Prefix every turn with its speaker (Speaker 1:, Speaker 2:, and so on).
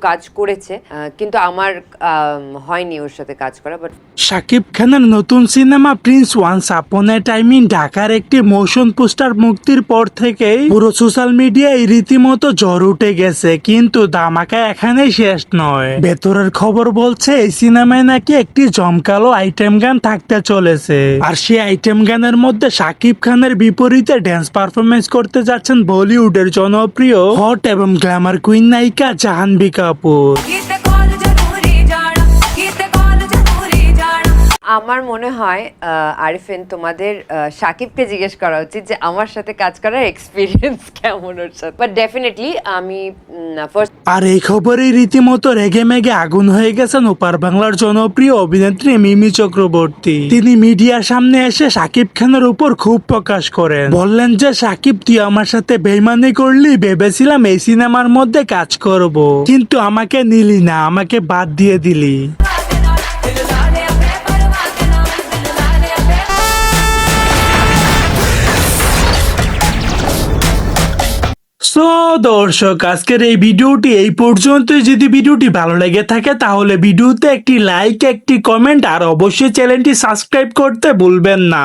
Speaker 1: কাজ করেছে, কিন্তু আমার হয়নি ওর সাথে কাজ করা। বাট
Speaker 2: শাকিব খানের নতুন cinema Prince once upon A time in ঢাকার একটি মোশন পোস্টার মুক্তির পর থেকেই পুরো সোশ্যাল মিডিয়ায় রীতিমতো জ্বর উঠে গেছে। কিন্তু ধামাকা এখানেই শেষ নয়। ভেতরের খবর বলছে এই সিনেমায় নাকি একটি জমকালো আইটেম গান থাকতে চলেছে, আর সেই আইটেম গানের মধ্যে শাকিব খানের বিপরীতে ড্যান্স পারফরমেন্স করতে যাচ্ছেন বলিউডের জনপ্রিয় হট এবং গ্ল্যামার কুইন নায়িকা জাহ্নবী কাপুর।
Speaker 1: আমার মনে হয় আরিফিন, তোমাদের সাকিবকে জিজ্ঞেস করা উচিত যে আমার সাথে কাজ করার এক্সপিরিয়েন্স কেমন ওর সাথে। বাট ডেফিনেটলি আমি ফার্স্ট।
Speaker 2: আর এই খবরে রীতিমতো রেগে মেগে আগুন হয়ে গেছেন ওপার বাংলার জনপ্রিয় অভিনেত্রী মিমি চক্রবর্তী। তিনি মিডিয়ার সামনে এসে শাকিব খানের উপর ক্ষোভ প্রকাশ করেন, বললেন যে সাকিব, তুই আমার সাথে বেইমানি করলি, ভেবেছিলাম এই সিনেমার মধ্যে কাজ করব, কিন্তু আমাকে নিলি না, আমাকে বাদ দিয়ে দিলি। সো দর্শক, আজকের এই ভিডিওটি এই পর্যন্তই। যদি ভিডিওটি ভালো লেগে থাকে তাহলে ভিডিওতে একটি লাইক, একটি কমেন্ট আর অবশ্যই চ্যানেলটি সাবস্ক্রাইব করতে ভুলবেন না।